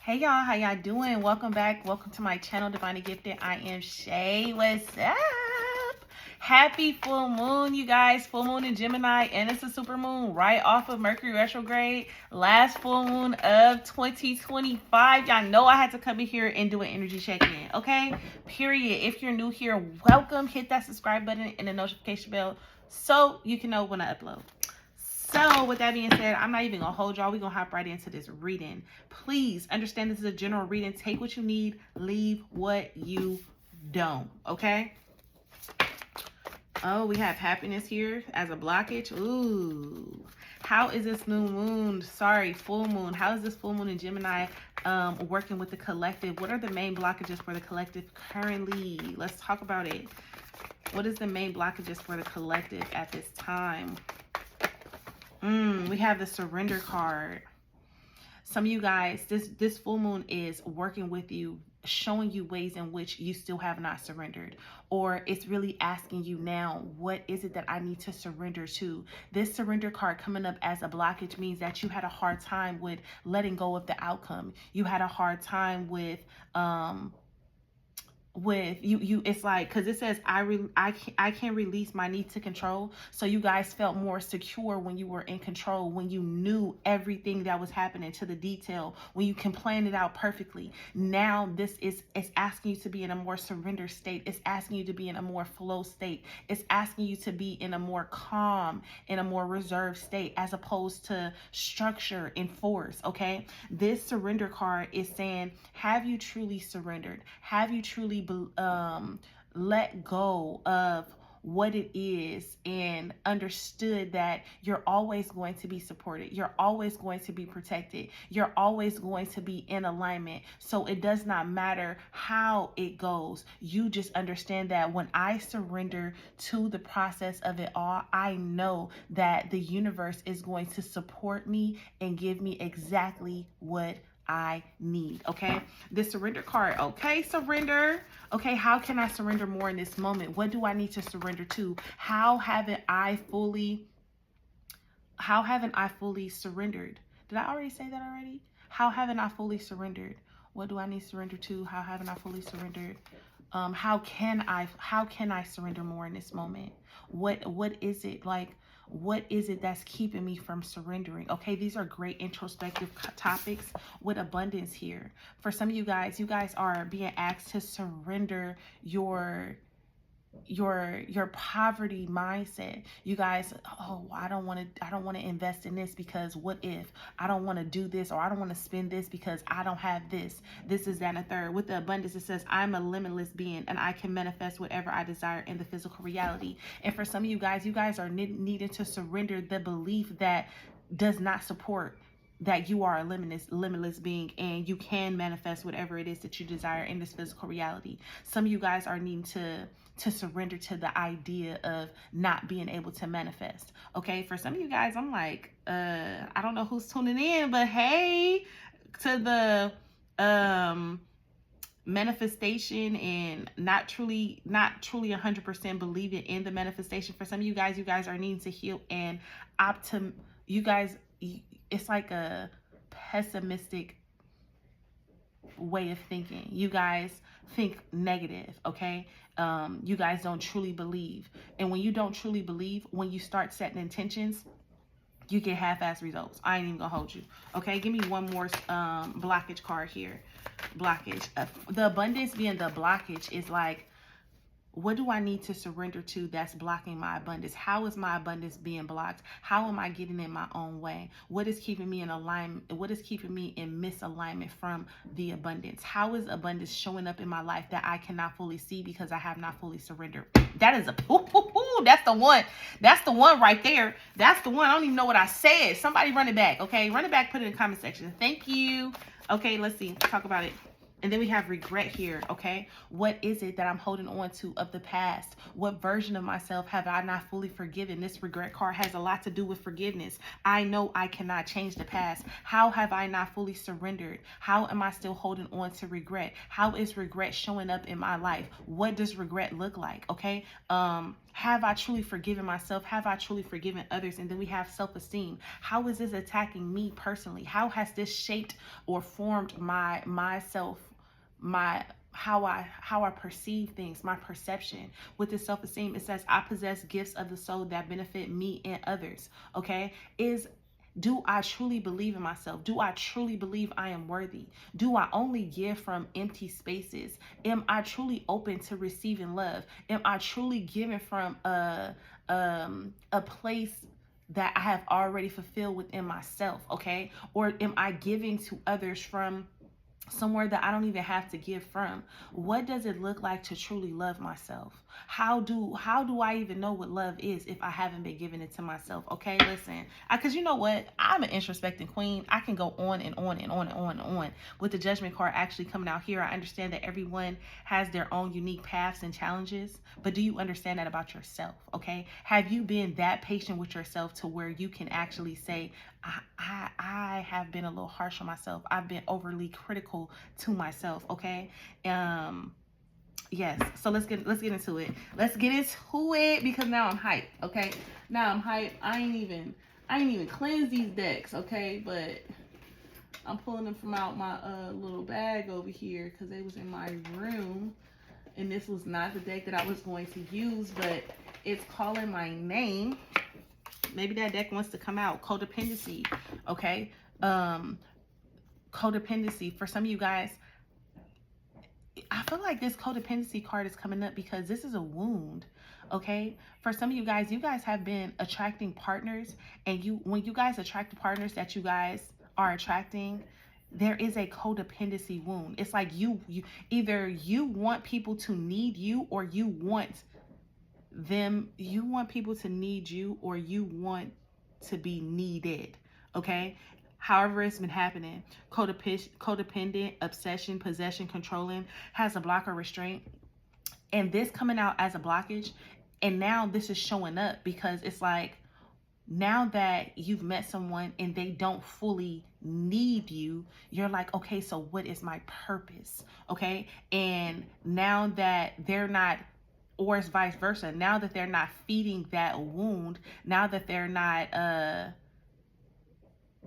Hey y'all, how y'all doing? Welcome back. Welcome to my channel, Divinely Gifted. I am Shay. What's up? Happy full moon, you guys. Full moon in Gemini, and it's a super moon right off of Mercury retrograde. Last full moon of 2025. Y'all know I had to come in here and do an energy check-in, okay? Period. If you're new here, welcome. Hit that subscribe button and the notification bell so you can know when I upload. So with that being said, I'm not even gonna hold y'all. We're gonna hop right into this reading. Please understand this is a general reading. Take what you need, leave what you don't. Okay. Oh, we have happiness here as a blockage. Ooh. How is this new moon? Sorry, full moon. How is this full moon in Gemini working with the collective? What are the main blockages for the collective currently? Let's talk about it. What is the main blockages for the collective at this time? We have the surrender card. Some of you guys, this full moon is working with you, showing you ways in which you still have not surrendered, or it's really asking you now, what is it that I need to surrender to? This surrender card coming up as a blockage means that you had a hard time with letting go of the outcome. You had a hard time with you it's like, because it says I can't release my need to control. So you guys felt more secure when you were in control, when you knew everything that was happening to the detail, when you can plan it out perfectly. Now this is, it's asking you to be in a more surrender state. It's asking you to be in a more flow state. It's asking you to be in a more calm, in a more reserved state, as opposed to structure and force. Okay, this surrender card is saying, have you truly surrendered? Have you truly let go of what it is and understood that you're always going to be supported, you're always going to be protected, you're always going to be in alignment? So it does not matter how it goes. You just understand that when I surrender to the process of it all, I know that the universe is going to support me and give me exactly what I need. Okay, the surrender card. Okay, surrender. Okay, how can I surrender more in this moment? What do I need to surrender to? How haven't I fully surrendered? Did I already say that already? How haven't I fully surrendered? What do I need to surrender to? How haven't I fully surrendered? How can I surrender more in this moment? What is it like? What is it that's keeping me from surrendering? Okay, these are great introspective topics with abundance here. For some of you guys are being asked to surrender your poverty mindset. You guys, oh, I don't want to invest in this because what if? I don't want to do this, or I don't want to spend this because I don't have this is that, and a third. With the abundance, it says I'm a limitless being and I can manifest whatever I desire in the physical reality. And for some of you guys are needing to surrender the belief that does not support that you are a limitless being and you can manifest whatever it is that you desire in this physical reality. Some of you guys are needing to surrender to the idea of not being able to manifest. Okay, for some of you guys, I'm like, I don't know who's tuning in, but hey, to the manifestation and not truly 100% believing in the manifestation. For some of you guys are needing to heal and you guys, it's like a pessimistic way of thinking. You guys think negative. Okay, you guys don't truly believe, and when you don't truly believe, when you start setting intentions, you get half-ass results. I ain't even gonna hold you. Okay, give me one more blockage card here. Blockage. The abundance being the blockage is like, what do I need to surrender to that's blocking my abundance? How is my abundance being blocked? How am I getting in my own way? What is keeping me in alignment? What is keeping me in misalignment from the abundance? How is abundance showing up in my life that I cannot fully see because I have not fully surrendered? That is that's the one. That's the one right there. That's the one. I don't even know what I said. Somebody run it back. Okay, run it back. Put it in the comment section. Thank you. Okay, let's see. Talk about it. And then we have regret here, okay? What is it that I'm holding on to of the past? What version of myself have I not fully forgiven? This regret card has a lot to do with forgiveness. I know I cannot change the past. How have I not fully surrendered? How am I still holding on to regret? How is regret showing up in my life? What does regret look like, okay? Have I truly forgiven myself? Have I truly forgiven others? And then we have self-esteem. How is this attacking me personally? How has this shaped or formed myself, my how I perceive things, my perception? With this self-esteem, it says I possess gifts of the soul that benefit me and others. Okay? Do I truly believe in myself? Do I truly believe I am worthy? Do I only give from empty spaces? Am I truly open to receiving love? Am I truly giving from a place that I have already fulfilled within myself? Okay, or am I giving to others from somewhere that I don't even have to give from? What does it look like to truly love myself? How do I even know what love is if I haven't been giving it to myself? Okay, listen, because you know what, I'm an introspecting queen. I can go on and on and on and on and on. With the judgment card actually coming out here, I understand that everyone has their own unique paths and challenges, but do you understand that about yourself? Okay, have you been that patient with yourself to where you can actually say, I have been a little harsh on myself. I've been overly critical to myself. Okay. Yes. So let's get into it. Let's get into it because now I'm hyped. Okay. Now I'm hyped. I ain't even cleansed these decks. Okay, but I'm pulling them from out my little bag over here because they was in my room, and this was not the deck that I was going to use, but it's calling my name. Maybe that deck wants to come out. Codependency. Okay. Codependency. For some of you guys, I feel like this codependency card is coming up because this is a wound. Okay. For some of you guys have been attracting partners, and when you guys attract the partners that you guys are attracting, there is a codependency wound. It's like you either you want people to need you, or you want people to need you, or you want to be needed. Okay, however it's been happening. Codependent, obsession, possession, controlling, has a block or restraint, and this coming out as a blockage. And now this is showing up because it's like, now that you've met someone and they don't fully need you, you're like, okay, so what is my purpose? Okay, and now that they're not, or it's vice versa, now that they're not feeding that wound, now that they're not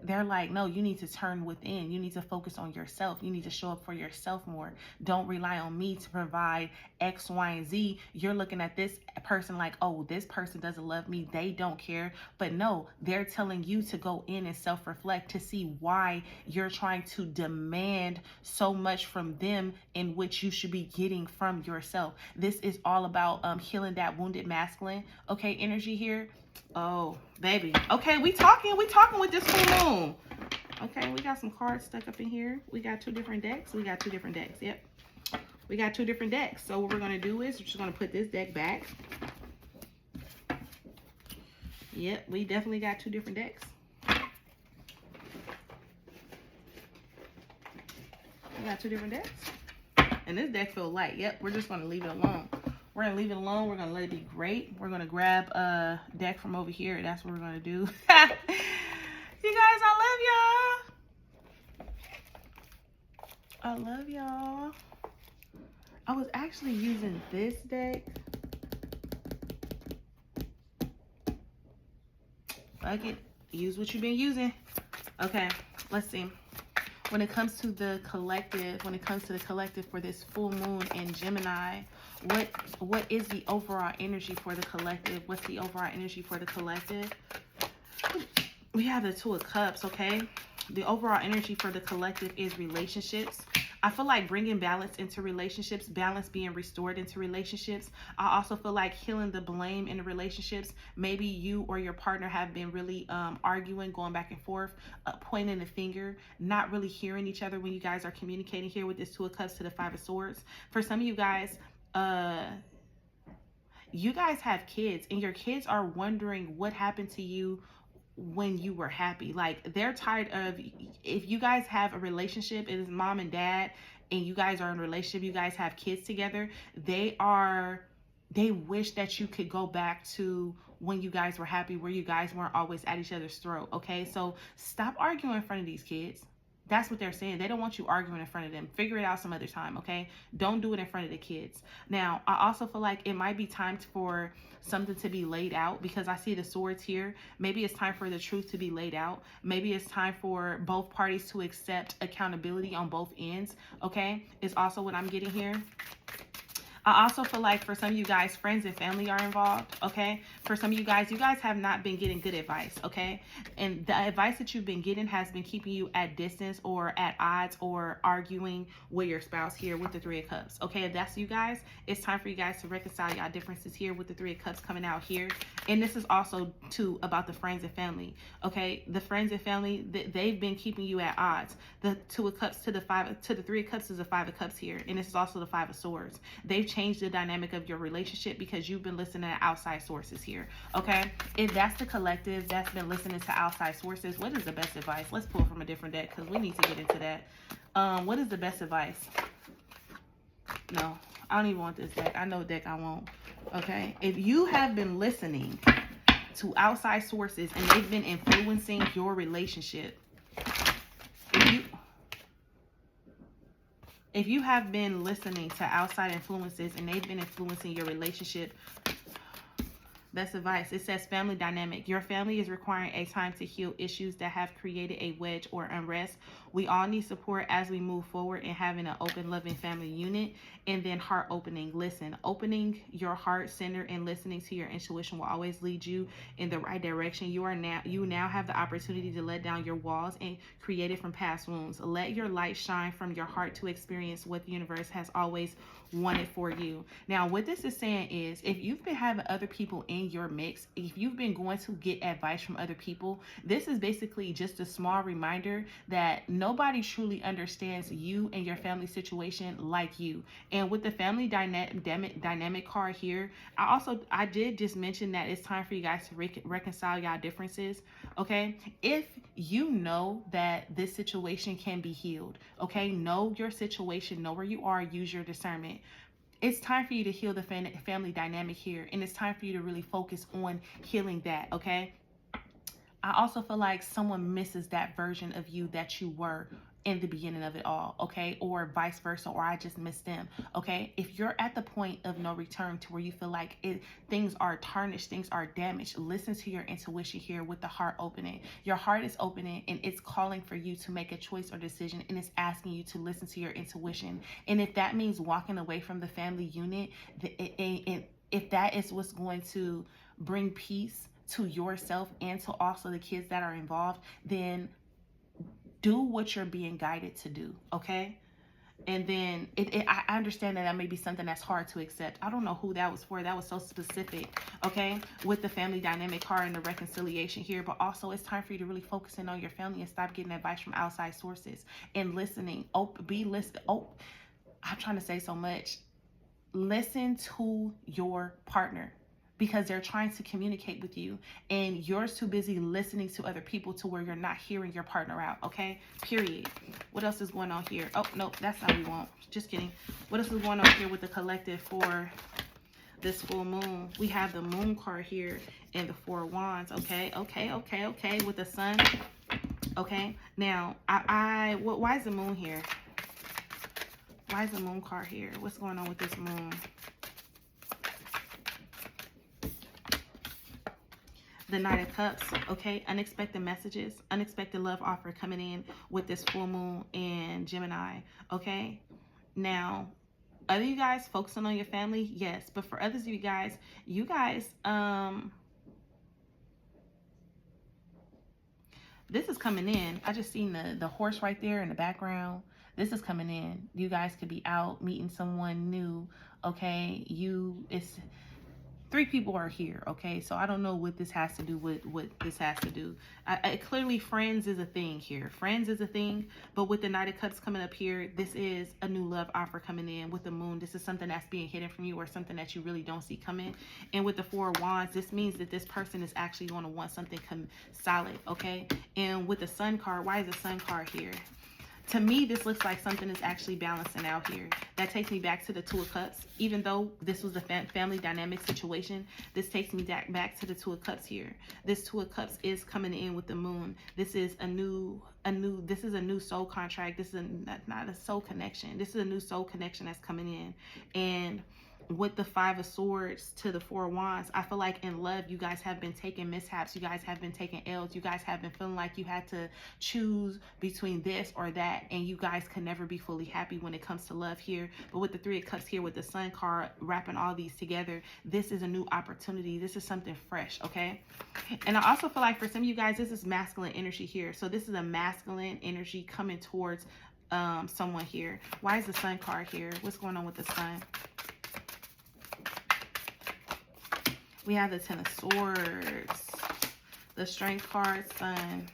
they're like, no, you need to turn within. You need to focus on yourself. You need to show up for yourself more. Don't rely on me to provide X, Y, and Z. You're looking at this person like, oh, this person doesn't love me. They don't care. But no, they're telling you to go in and self-reflect to see why you're trying to demand so much from them in which you should be getting from yourself. This is all about healing that wounded masculine, okay, energy here. Oh, baby. Okay, we talking with this full moon. Okay, we got some cards stuck up in here. We got two different decks. Yep. We got two different decks. So what we're going to do is we're just going to put this deck back. Yep, we definitely got two different decks. We got two different decks. And this deck feels light. Yep, we're just going to leave it alone. We're going to leave it alone. We're going to let it be great. We're going to grab a deck from over here. That's what we're going to do. You guys, I love y'all. I love y'all. I was actually using this deck. Fuck it. Use what you've been using. Okay, let's see. When it comes to the collective, for this full moon in Gemini, what is the overall energy for the collective? What's the overall energy for the collective? We have the Two of Cups, okay? The overall energy for the collective is relationships. I feel like bringing balance into relationships, balance being restored into relationships. I also feel like healing the blame in the relationships. Maybe you or your partner have been really arguing, going back and forth, pointing the finger, not really hearing each other when you guys are communicating here with this Two of Cups to the Five of Swords. For some of you guys have kids, and your kids are wondering what happened to you when you were happy. Like, they're tired of, if you guys have a relationship, it is mom and dad, and you guys are in a relationship, you guys have kids together, they wish that you could go back to when you guys were happy, where you guys weren't always at each other's throat. Okay, so stop arguing in front of these kids. That's what they're saying. They don't want you arguing in front of them. Figure it out some other time, okay? Don't do it in front of the kids. Now, I also feel like it might be time for something to be laid out, because I see the swords here. Maybe it's time for the truth to be laid out. Maybe it's time for both parties to accept accountability on both ends, okay? It's also what I'm getting here. I also feel like for some of you guys, friends and family are involved, okay? For some of you guys have not been getting good advice, okay? And the advice that you've been getting has been keeping you at distance or at odds or arguing with your spouse here with the Three of Cups, okay? If that's you guys, it's time for you guys to reconcile y'all differences here with the Three of Cups coming out here. And this is also, too, about the friends and family, okay? The friends and family, they've been keeping you at odds. The Two of Cups to the Three of Cups is the Five of Cups here. And this is also the Five of Swords. They've changed the dynamic of your relationship because you've been listening to outside sources here, okay? If that's the collective that's been listening to outside sources, what is the best advice? Let's pull from a different deck because we need to get into that. What is the best advice? No, I don't even want this deck. I know what deck I want, okay? If you have been listening to outside sources and they've been influencing your relationship, if you have been listening to outside influences and they've been influencing your relationship, best advice, it says family dynamic. Your family is requiring a time to heal issues that have created a wedge or unrest. We all need support as we move forward in having an open, loving family unit. And then heart opening. Listen, opening your heart center and listening to your intuition will always lead you in the right direction. You now have the opportunity to let down your walls and create it from past wounds. Let your light shine from your heart to experience what the universe has always wanted for you. Now, what this is saying is, if you've been having other people in your mix, if you've been going to get advice from other people, this is basically just a small reminder that nobody truly understands you and your family situation like you. And with the family dynamic card here, I did just mention that it's time for you guys to reconcile y'all differences, okay? If you know that this situation can be healed, okay? Know your situation, know where you are, use your discernment. It's time for you to heal the family dynamic here, and it's time for you to really focus on healing that, okay? I also feel like someone misses that version of you that you were in the beginning of it all, okay? Or vice versa, or I just missed them, okay? If you're at the point of no return to where you feel like things are tarnished, things are damaged, listen to your intuition here with the heart opening. Your heart is opening and it's calling for you to make a choice or decision, and it's asking you to listen to your intuition. And if that means walking away from the family unit, if that is what's going to bring peace to yourself and to also the kids that are involved, then do what you're being guided to do, okay? And then I understand that may be something that's hard to accept. I don't know who that was for. That was so specific, okay? With the family dynamic card and the reconciliation here. But also, it's time for you to really focus in on your family and stop getting advice from outside sources and listening. I'm trying to say so much. Listen to your partner, because they're trying to communicate with you and you're too busy listening to other people to where you're not hearing your partner out, okay? Period. What else is going on here? Oh, no, that's not what we want. Just kidding. What else is going on here with the collective for this full moon? We have the moon card here and the Four of Wands, okay? Okay, with the sun, okay? Now, why is the moon here? Why is the moon card here? What's going on with this moon? The Knight of Cups, okay? Unexpected messages, unexpected love offer coming in with this full moon and Gemini, okay? Now, other you guys focusing on your family, yes. But for others of you guys, this is coming in. I just seen the horse right there in the background. This is coming in. You guys could be out meeting someone new, okay? It's 3 people are here, okay? So I don't know what this has to do with what this has to do. Clearly, friends is a thing here. Friends is a thing, but with the Knight of Cups coming up here, this is a new love offer coming in. With the moon, this is something that's being hidden from you or something that you really don't see coming. And with the Four of Wands, this means that this person is actually going to want something solid, okay? And with the Sun card, why is the Sun card here? To me, this looks like something is actually balancing out here. That takes me back to the Two of Cups. Even though this was a family dynamic situation, this takes me back to the Two of Cups here. This Two of Cups is coming in with the Moon. This is a new soul contract. This is not a soul connection. This is a new soul connection that's coming in. And with the Five of Swords to the Four of Wands, I feel like in love, you guys have been taking mishaps. You guys have been taking L's. You guys have been feeling like you had to choose between this or that, and you guys can never be fully happy when it comes to love here. But with the Three of Cups here, with the Sun card, wrapping all these together, this is a new opportunity. This is something fresh, okay? And I also feel like for some of you guys, this is masculine energy here. So this is a masculine energy coming towards someone here. Why is the Sun card here? What's going on with the Sun? We have the Ten of Swords, the Strength card, Sun,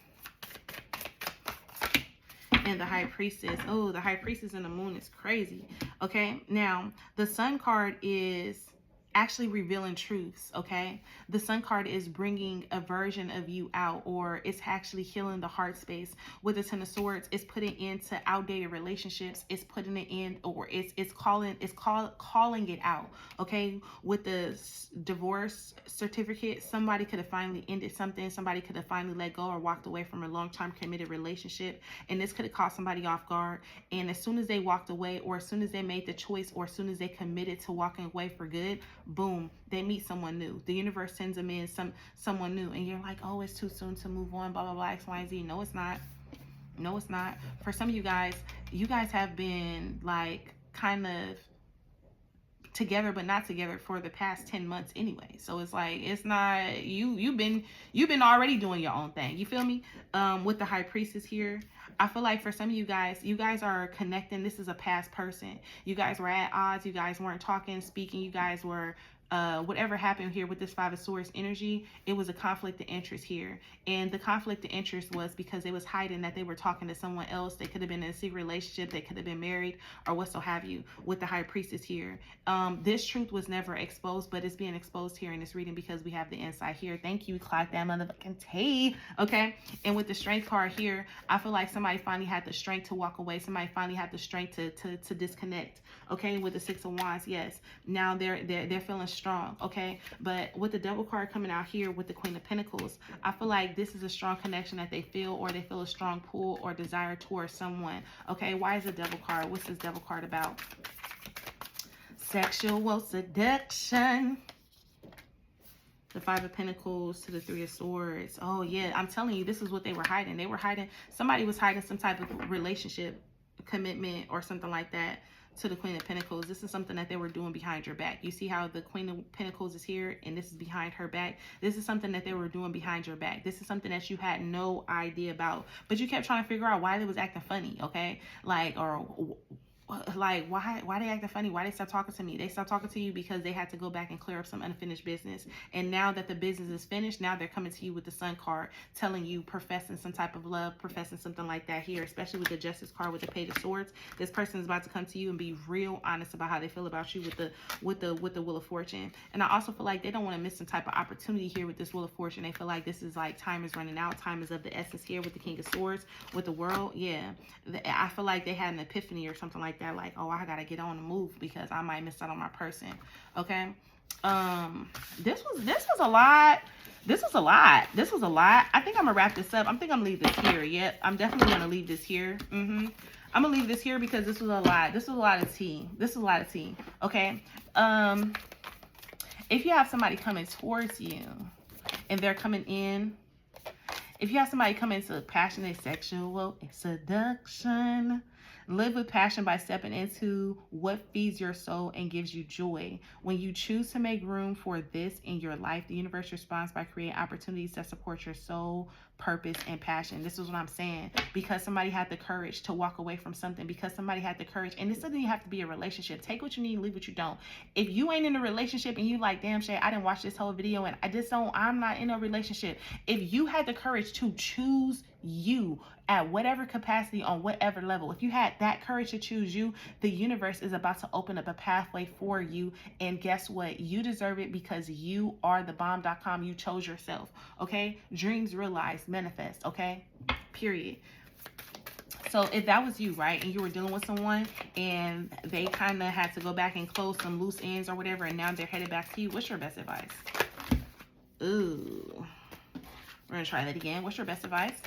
and the High Priestess. Oh, the High Priestess and the Moon is crazy. Okay, now the Sun card is actually revealing truths, okay? The Sun card is bringing a version of you out, or it's actually healing the heart space. With the Ten of Swords, it's putting into outdated relationships. It's putting it in, or it's calling it out, okay? With the divorce certificate, somebody could have finally ended something. Somebody could have finally let go or walked away from a long-term committed relationship, and this could have caught somebody off guard. And as soon as they walked away, or as soon as they made the choice, or as soon as they committed to walking away for good, boom, they meet someone new. The universe sends them in someone new, and you're like, oh, it's too soon to move on, blah blah blah, X, Y, and Z. No, it's not. No, it's not. For some of you guys have been like kind of together but not together for the past 10 months anyway. So it's like, it's not, you've been already doing your own thing. You feel me? With the High Priestess here, I feel like for some of you guys are connecting. This is a past person. You guys were at odds. You guys weren't talking, speaking. You guys were whatever happened here with this Five of Swords energy, it was a conflict of interest here. And the conflict of interest was because they was hiding that they were talking to someone else. They could have been in a secret relationship. They could have been married or what so have you. With the High Priestess here, this truth was never exposed, but it's being exposed here in this reading because we have the insight here. Thank you, clock that motherfucking T. Okay. And with the Strength card here, I feel like somebody finally had the strength to walk away. Somebody finally had the strength to disconnect. Okay. With the Six of Wands, yes. Now they're feeling strong, okay? But with the Devil card coming out here with the Queen of Pentacles, I feel like this is a strong connection that they feel, or they feel a strong pull or desire towards someone, okay? Why is the Devil card? What's this Devil card about? Sexual seduction. The Five of Pentacles to the Three of Swords. Oh yeah, I'm telling you, this is what they were hiding. They were hiding, somebody was hiding some type of relationship, commitment, or something like that. To the Queen of Pentacles, this is something that they were doing behind your back. You see how the Queen of Pentacles is here and this is behind her back. This is something that they were doing behind your back. This is something that you had no idea about, but you kept trying to figure out why they was acting funny, okay? Like, or like, why they acting funny? Why they stop talking to me? They stopped talking to you because they had to go back and clear up some unfinished business. And now that the business is finished, now they're coming to you with the Sun card, telling you, professing some type of love, professing something like that here, especially with the Justice card with the Page of Swords. This person is about to come to you and be real honest about how they feel about you with the Wheel of Fortune. And I also feel like they don't want to miss some type of opportunity here with this Wheel of Fortune. They feel like this is like time is running out. Time is of the essence here with the King of Swords, with the World. Yeah, I feel like they had an epiphany or something like that, like, oh, I gotta get on the move because I might miss out on my person. Okay. This was a lot. This was a lot. I think I'm gonna wrap this up. I think I'm gonna leave this here. Yep, I'm definitely gonna leave this here. I'm gonna leave this here because this was a lot. This was a lot of tea. Okay. If you have somebody coming towards you and they're coming in, if you have somebody coming into passionate sexual seduction, live with passion by stepping into what feeds your soul and gives you joy. When you choose to make room for this in your life, the universe responds by creating opportunities that support your soul, purpose, and passion. This is what I'm saying. Because somebody had the courage to walk away from something. Because somebody had the courage. And this doesn't even have to be a relationship. Take what you need, leave what you don't. If you ain't in a relationship and you like, damn, Shay, I didn't watch this whole video and I'm not in a relationship. If you had the courage to choose you at whatever capacity, on whatever level, if you had that courage to choose you, the universe is about to open up a pathway for you. And guess what? You deserve it because you are the bomb.com. You chose yourself. Okay. Dreams realized, manifest. Okay. Period. So if that was you, right, and you were dealing with someone and they kind of had to go back and close some loose ends or whatever, and now they're headed back to you, what's your best advice? Ooh. We're going to try that again. What's your best advice?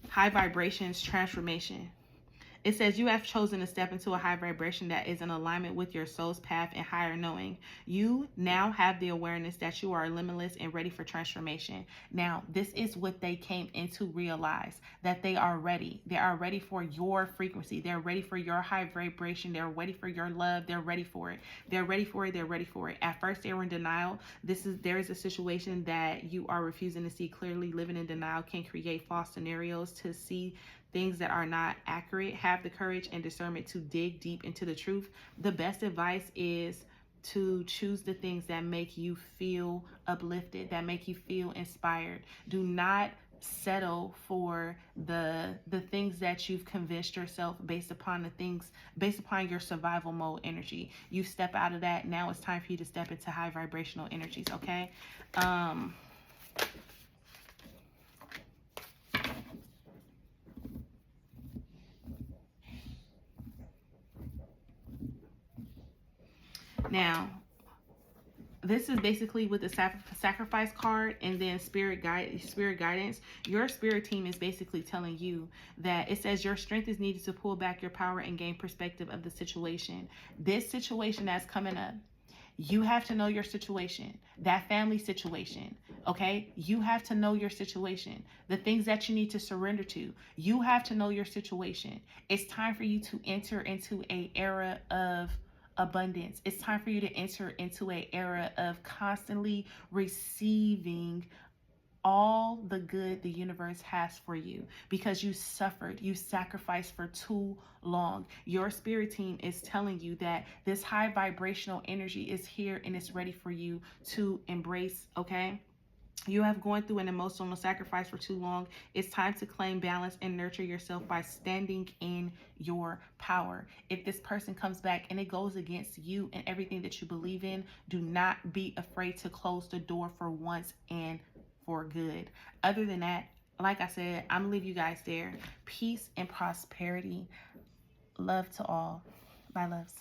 High vibrations, transformation. It says you have chosen to step into a high vibration that is in alignment with your soul's path and higher knowing. You now have the awareness that you are limitless and ready for transformation. Now, this is what they came in to realize, that they are ready. They are ready for your frequency. They're ready for your high vibration. They're ready for your love. They're ready for it. They're ready for it. They're ready for it. At first, they were in denial. There is a situation that you are refusing to see clearly. Living in denial can create false scenarios to see things that are not accurate. Have the courage and discernment to dig deep into the truth. The best advice is to choose the things that make you feel uplifted, that make you feel inspired. Do not settle for the things that you've convinced yourself based upon your survival mode energy. You step out of that. Now it's time for you to step into high vibrational energies. Okay. Now, this is basically with the sacrifice card and then spirit guidance. Your spirit team is basically telling you that it says your strength is needed to pull back your power and gain perspective of the situation. This situation that's coming up, you have to know your situation, that family situation, okay? You have to know your situation, the things that you need to surrender to. You have to know your situation. It's time for you to enter into an era of abundance. It's time for you to enter into an era of constantly receiving all the good the universe has for you, because you suffered, you sacrificed for too long. Your spirit team is telling you that this high vibrational energy is here and it's ready for you to embrace, okay? You have gone through an emotional sacrifice for too long. It's time to claim balance and nurture yourself by standing in your power. If this person comes back and it goes against you and everything that you believe in, do not be afraid to close the door for once and for good. Other than that, like I said, I'm gonna leave you guys there. Peace and prosperity. Love to all. Bye, loves.